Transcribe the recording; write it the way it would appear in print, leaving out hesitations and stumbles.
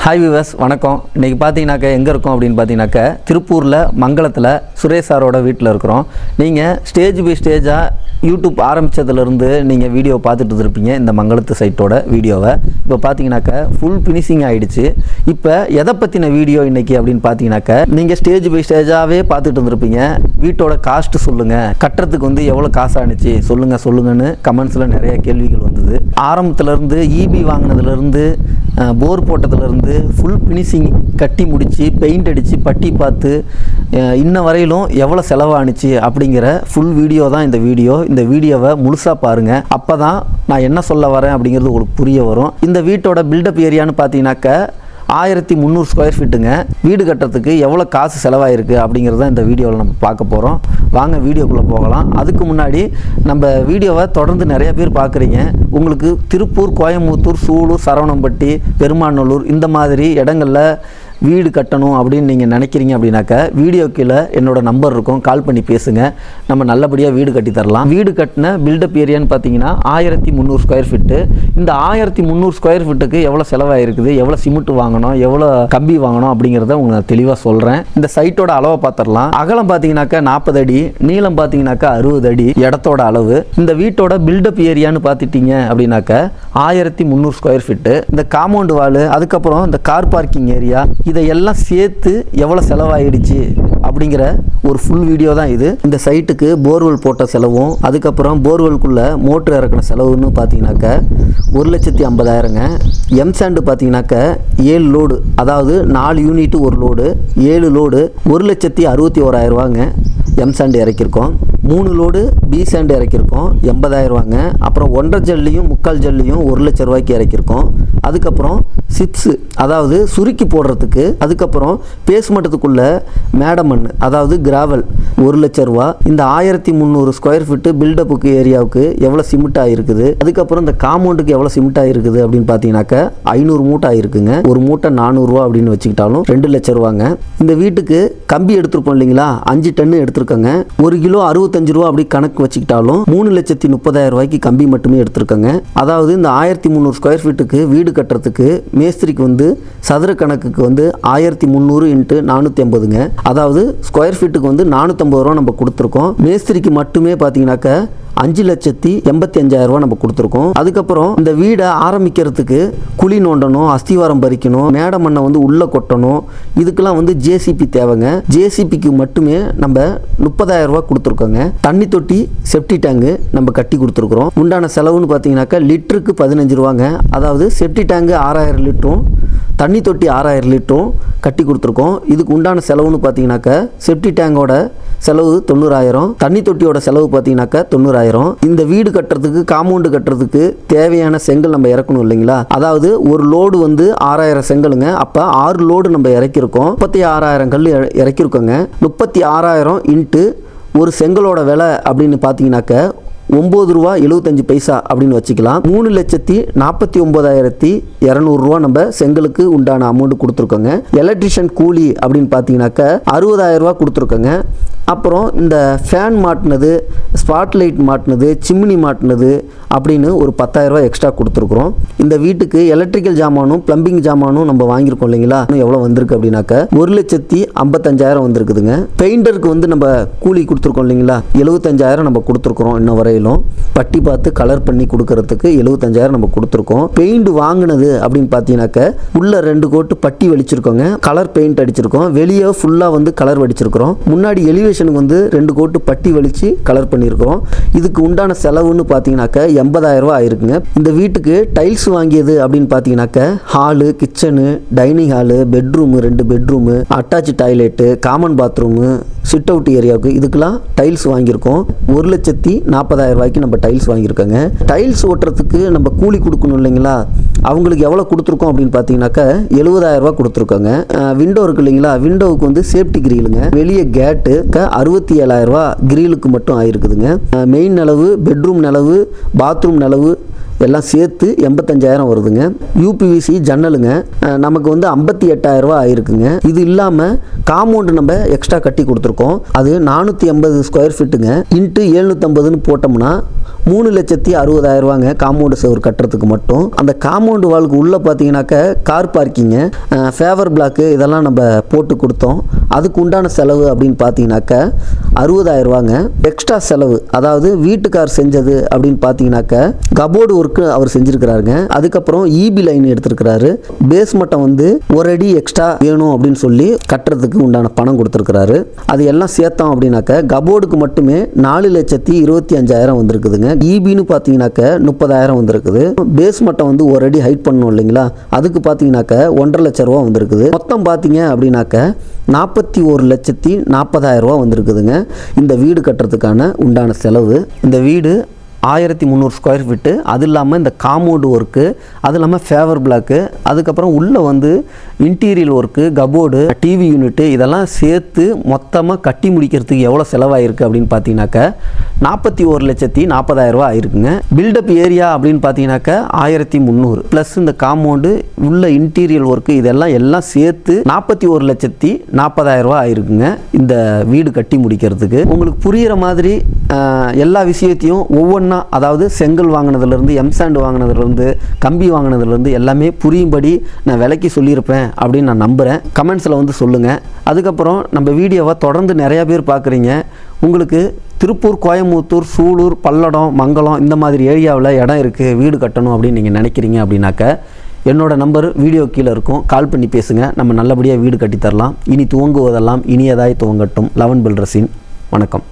Hi viewers வணக்கம். இன்றைக்கி பார்த்தீங்கன்னாக்கா எங்கே இருக்கோம் அப்படின்னு பார்த்தீங்கன்னாக்கா திருப்பூரில் மங்களத்தில் சுரேஷ் சாரோட வீட்டில் இருக்கிறோம். நீங்கள் ஸ்டேஜ் பை ஸ்டேஜாக யூடியூப் ஆரம்பித்ததுலேருந்து நீங்கள் வீடியோ பார்த்துட்டு இருப்பீங்க. இந்த மங்களத்து சைட்டோட வீடியோவை இப்போ பார்த்தீங்கன்னாக்கா ஃபுல் ஃபினிஷிங் ஆகிடுச்சு. இப்போ எதை பற்றின வீடியோ இன்றைக்கி அப்படின்னு பார்த்தீங்கன்னாக்கா நீங்கள் ஸ்டேஜ் பை ஸ்டேஜாகவே பார்த்துட்டு இருந்திருப்பீங்க. வீட்டோட காஸ்ட்டு சொல்லுங்கள், கட்டுறதுக்கு வந்து எவ்வளோ காசு ஆணுச்சு சொல்லுங்கன்னு கமெண்ட்ஸில் நிறைய கேள்விகள் வந்தது. ஆரம்பத்துலேருந்து இபி வாங்கினதுலேருந்து போர் போட்டதுலேருந்து ஃபுல் ஃபினிஷிங் கட்டி முடித்து பெயிண்ட் அடித்து பட்டி பார்த்து இன்ன வரையிலும் எவ்வளோ செலவானுச்சு அப்படிங்கிற ஃபுல் வீடியோ தான் இந்த வீடியோ. இந்த வீடியோவை முழுசாக பாருங்கள். அப்போ தான் நான் என்ன சொல்ல வரேன் அப்படிங்கிறது உங்களுக்கு புரிய வரும். இந்த வீட்டோட பில்டப் ஏரியான்னு பார்த்தீங்கன்னாக்கா 1300 ஸ்கொயர் ஃபீட்டுங்க. வீடு கட்டுறதுக்கு எவ்வளோ காசு செலவாயிருக்கு அப்படிங்கிறத இந்த வீடியோவில் நம்ம பார்க்க போகிறோம். வாங்க வீடியோக்குள்ளே போகலாம். அதுக்கு முன்னாடி நம்ம வீடியோவை தொடர்ந்து நிறைய பேர் பார்க்குறீங்க. உங்களுக்கு திருப்பூர், கோயம்புத்தூர், சூலூர், சரவணம்பட்டி, பெருமாநல்லூர் இந்த மாதிரி இடங்களில் வீடு கட்டணும் அப்படின்னு நீங்கள் நினைக்கிறீங்க அப்படின்னாக்கா வீடியோ கீழே என்னோடய நம்பர் இருக்கும், கால் பண்ணி பேசுங்க. நம்ம நல்லபடியாக வீடு கட்டி தரலாம். வீடு கட்டின பில்டப் ஏரியான்னு பார்த்தீங்கன்னா 1300 ஸ்கொயர் ஃபீட்டு. இந்த 1300 ஸ்கொயர் ஃபீட்டுக்கு எவ்வளோ செலவாயிருக்குது, எவ்வளோ சிமெண்ட் வாங்கணும், எவ்வளோ கம்பி வாங்கணும் அப்படிங்கிறத உங்களுக்கு நான் தெளிவாக சொல்கிறேன். இந்த சைட்டோட அளவை பார்த்துடலாம். அகலம் பார்த்தீங்கன்னாக்கா 40 அடி, நீளம் பார்த்தீங்கன்னாக்கா 60 அடி இடத்தோட அளவு. இந்த வீட்டோட பில்டப் ஏரியான்னு பார்த்துட்டீங்க அப்படின்னாக்கா 1300 ஸ்கொயர் ஃபீட்டு. இந்த காம்பவுண்ட் வாலு, அதுக்கப்புறம் இந்த கார் பார்க்கிங் ஏரியா, இதையெல்லாம் சேர்த்து எவ்வளோ செலவாயிடுச்சு அப்படிங்கிற ஒரு ஃபுல் வீடியோ தான் இது. இந்த சைட்டுக்கு போர்வெல் போட்ட செலவும், அதுக்கப்புறம் போர்வெல்குள்ளே மோட்ரு இறக்கின செலவுன்னு பார்த்தீங்கன்னாக்கா 1,50,000ங்க. எம்சாண்டு பார்த்தீங்கன்னாக்கா 7 லோடு, அதாவது 4 யூனிட்டு ஒரு லோடு, 7 லோடு 1,61,000 எம்சாண்டு இறக்கியிருக்கோம். 3 லோடு பி சாண்டு இறக்கியிருக்கோம், 80,000. அப்புறம் 1.5 ஜல்லியும் 3/4 ஜல்லியும் 1,00,000 இறக்கியிருக்கோம். அதுக்கப்புறம் சிப்ஸு, அதாவது சுருக்கி போடுறதுக்கு, அதுக்கப்புறம் பேஸ்மெண்ட்டுக்குள்ள மேடம் மண், அதாவது கிராவல் 1,00,000. இந்த 1300 ஸ்கொயர் ஃபீட்டு பில்டப்புக்கு ஏரியாவுக்கு எவ்வளோ சிமெண்ட் ஆகிருக்குது, அதுக்கப்புறம் இந்த காம்பவுண்டுக்கு எவ்வளோ சிமெண்ட் ஆகிருக்குது அப்படின்னு பார்த்தீங்கன்னாக்கா 500 மூட்டை ஆகிருக்குங்க. ஒரு மூட்டை 400 ரூபா அப்படின்னு வச்சுக்கிட்டாலும் 2,00,000. இந்த வீட்டுக்கு கம்பி எடுத்துருப்போம் இல்லைங்களா, 5 டன்னு எடுத்துருக்கோங்க. 1 கிலோ 65 ரூபா அப்படி கணக்கு வச்சுக்கிட்டாலும் 3,30,000 கம்பி மட்டுமே எடுத்துருக்கோங்க. அதாவது இந்த 1300 ஸ்கொயர் ஃபீட்டுக்கு வீடு கட்டுறதுக்கு மேஸ்திரிக்கு வந்து சதுர கணக்குக்கு வந்து 1300 × 450ங்க. அதாவது ஸ்கொயர் ஃபீட்டுக்கு வந்து 450 ரூபா நம்ம கொடுத்துருக்கோம். மேஸ்திரிக்கு மட்டுமே பார்த்தீங்கன்னாக்கா 5,85,000 நம்ம கொடுத்துருக்கோம். அதுக்கப்புறம் இந்த வீடை ஆரம்பிக்கிறதுக்கு குழி நோண்டணும், அஸ்திவாரம் பறிக்கணும், மேட மண்ணை வந்து உள்ளே கொட்டணும். இதுக்கெல்லாம் வந்து ஜேசிபி தேவைங்க. ஜேசிபிக்கு மட்டுமே நம்ம 30,000 ரூபா கொடுத்துருக்கோங்க. தண்ணி தொட்டி, செப்டி டேங்கு நம்ம கட்டி கொடுத்துருக்குறோம். உண்டான செலவுன்னு பார்த்தீங்கன்னாக்கா லிட்டருக்கு 15 ரூபாங்க. அதாவது செப்டி டேங்கு 6,000 லிட்டரும், தண்ணி தொட்டி 6,000 லிட்டரும் கட்டி கொடுத்துருக்கோம். இதுக்கு உண்டான செலவுன்னு பார்த்தீங்கன்னாக்கா செப்டி டேங்கோட செலவு 90,000, தண்ணி தொட்டியோட செலவு பார்த்தீங்கன்னாக்கா 90,000. இந்த வீடு கட்டுறதுக்கு, காம்பவுண்டு கட்டுறதுக்கு தேவையான செங்கல் நம்ம இறக்கணும் இல்லைங்களா. அதாவது ஒரு லோடு வந்து 6,000 செங்கலுங்க. அப்போ 6 லோடு நம்ம இறக்கியிருக்கோம். 36,000 கல் இறக்கியிருக்கோங்க. 36,000 இன்ட்டு ஒரு செங்கலோட விலை அப்படின்னு பார்த்தீங்கன்னாக்கா 9 ரூபா 75 பைசா அப்படின்னு வச்சுக்கலாம். 3,49,200 ரூபா நம்ம செங்கலுக்கு உண்டான அமௌண்ட் கொடுத்துருக்கோங்க. எலக்ட்ரிஷியன் கூலி அப்படின்னு பார்த்தீங்கன்னாக்கா 60,000 ரூபா கொடுத்துருக்கோங்க. அப்புறம் இந்த ஃபேன் மாட்டினது, ஸ்பாட் லைட் மாட்டினது, சிம்னி மாட்டினது அப்படின்னு ஒரு 10,000 ரூபா எக்ஸ்ட்ரா கொடுத்துருக்குறோம். இந்த வீட்டுக்கு எலக்ட்ரிக்கல் ஜாமானும் பிளம்பிங் ஜாமானும் நம்ம வாங்கியிருக்கோம் இல்லைங்களா, எவ்வளோ வந்திருக்கு அப்படின்னாக்கா 1,55,000 வந்திருக்குதுங்க. பெயிண்டருக்கு வந்து நம்ம கூலி கொடுத்துருக்கோம் இல்லைங்களா, 75,000 நம்ம கொடுத்துருக்குறோம். இன்னும் வரையிலும் பட்டி பார்த்து கலர் பண்ணி கொடுக்கறதுக்கு 75,000 நம்ம கொடுத்துருக்கோம். பெயிண்ட் வாங்கினது அப்படின்னு பார்த்தீங்கன்னாக்கா உள்ள 2 கோட்டு பட்டி வலிச்சிருக்கோங்க, கலர் பெயிண்ட் அடிச்சிருக்கோம். வெளியே ஃபுல்லாக வந்து கலர் வடிச்சிருக்கிறோம். முன்னாடி எலிவேஷனுக்கு வந்து 2 கோட்டு பட்டி வலிச்சு கலர் பண்ணியிருக்கிறோம். இதுக்கு உண்டான செலவுன்னு பார்த்தீங்கன்னாக்கா 80,000 ரூபா ஆயிருக்குங்க. இந்த வீட்டுக்கு டைல்ஸ் வாங்கியது அப்படின்னு பார்த்தீங்கன்னாக்கா hall, kitchen, dining hall, bedroom, 2 bedroom, attach toilet, common bathroom, sit out ஏரியாவுக்கு இதுக்கெல்லாம் டைல்ஸ் வாங்கியிருக்கோம். 1,40,000 நம்ம டைல்ஸ் வாங்கியிருக்கோங்க. டைல்ஸ் ஓட்டுறதுக்கு நம்ம கூலி கொடுக்கணும் இல்லைங்களா, அவங்களுக்கு எவ்வளோ கொடுத்துருக்கோம் அப்படின்னு பார்த்தீங்கன்னாக்கா 70,000 ரூபா கொடுத்துருக்கோங்க. விண்டோ இருக்கு இல்லைங்களா, விண்டோவுக்கு வந்து சேஃப்டி கிரிலுங்க, வெளியே கேட்டு 67,000 ரூபா கிரிலுக்கு மட்டும் ஆயிருக்குதுங்க. மெயின் நிலவு, பெட்ரூம் நிலவு, பாத்ரூம் நிலவு எல்லாம் சேர்த்து 85,000 வருதுங்க. யூபிவிசி ஜன்னலுங்க நமக்கு வந்து 58,000 ரூபா ஆயிருக்குங்க. இது இல்லாமல் காம்பவுண்டு நம்ம எக்ஸ்ட்ரா கட்டி கொடுத்துருக்கோம். அது 480 ஸ்கொயர் ஃபீட்டுங்க இன்ட்டு 750ன்னு போட்டோம்னா 3,60,000 ரூபாங்க காம்பவுண்டு சுவர் கட்டுறதுக்கு மட்டும். அந்த காம்பவுண்டு வாலுக்கு உள்ளே பார்த்தீங்கன்னாக்க கார் பார்க்கிங்கு, ஃபேவர் பிளாக்கு இதெல்லாம் நம்ம போட்டு கொடுத்தோம். அதுக்கு உண்டான செலவு அப்படின்னு பார்த்தீங்கன்னாக்க 60,000 ரூபாங்க. எக்ஸ்ட்ரா செலவு அதாவது வீட்டுக்கார் செஞ்சது அப்படின்னு பார்த்தீங்கன்னாக்க கபோர்டு ஒர்க்கு அவர் செஞ்சுருக்கிறாருங்க. அதுக்கப்புறம் இபி லைன் எடுத்துருக்கிறாரு. பேஸ் மட்டம் வந்து ஒரு அடி எக்ஸ்ட்ரா வேணும் அப்படின்னு சொல்லி கட்டுறதுக்கு உண்டான பணம் கொடுத்துருக்கிறாரு. அது எல்லாம் சேர்த்தோம் அப்படின்னாக்க கபோர்டுக்கு மட்டுமே 4,25,000 வந்திருக்குதுங்க. இபின்னு பார்த்தீங்கன்னாக்க 30,000 வந்திருக்குது. பேஸ் மட்டம் வந்து ஒரு அடி ஹைட் பண்ணணும் இல்லைங்களா, அதுக்கு பார்த்தீங்கன்னாக்க 1,50,000 ரூபா வந்திருக்குது. மொத்தம் பார்த்தீங்க அப்படின்னாக்க 41,40,000 ரூபா வந்திருக்குதுங்க இந்த வீடு கட்டுறதுக்கான உண்டான செலவு. இந்த வீடு 1300 ஸ்கொயர் ஃபீட்டு. அது இல்லாமல் இந்த காம்பவுண்டு ஒர்க்கு, அது இல்லாமல் ஃபேவர் பிளாக்கு, அதுக்கப்புறம் உள்ளே வந்து இன்டீரியல் ஒர்க்கு, கபோர்டு, டிவி யூனிட்டு இதெல்லாம் சேர்த்து மொத்தமாக கட்டி முடிக்கிறதுக்கு எவ்வளோ செலவாயிருக்கு அப்படின்னு பார்த்தீங்கன்னாக்க 41,40,000 ரூபா ஆயிருக்குங்க. பில்டப் ஏரியா அப்படின்னு பார்த்தீங்கன்னாக்க 1,300 ப்ளஸ் இந்த காம்பவுண்டு உள்ள இன்டீரியல் ஒர்க்கு இதெல்லாம் சேர்த்து 41,40,000 ரூபா ஆயிருக்குங்க இந்த வீடு கட்டி முடிக்கிறதுக்கு. உங்களுக்கு புரிகிற மாதிரி எல்லா விஷயத்தையும் ஒவ்வொன்றா, அதாவது செங்கல் வாங்கினதுலேருந்து, எம்சாண்டு வாங்கினதுலேருந்து, கம்பி வாங்கினதுலேருந்து எல்லாமே புரியும்படி நான் விலைக்கு சொல்லியிருப்பேன் அப்படின்னு நான் நம்புகிறேன். கமெண்ட்ஸில் வந்து சொல்லுங்கள். அதுக்கப்புறம் நம்ம வீடியோவை தொடர்ந்து நிறையா பேர் பார்க்குறீங்க. உங்களுக்கு திருப்பூர், கோயம்புத்தூர், சூலூர், பல்லடம், மங்கலம் இந்த மாதிரி ஏரியாவில் இடம் இருக்குது வீடு கட்டணும் அப்படின்னு நீங்கள் நினைக்கிறீங்க அப்படின்னாக்க என்னோட நம்பர் வீடியோ கீழே இருக்கும். கால் பண்ணி பேசுங்க. நம்ம நல்லபடியாக வீடு கட்டித்தரலாம். இனி துவங்குவதெல்லாம் இனியதாய் துவங்கட்டும். லவன் பில்டர்ஸின் வணக்கம்.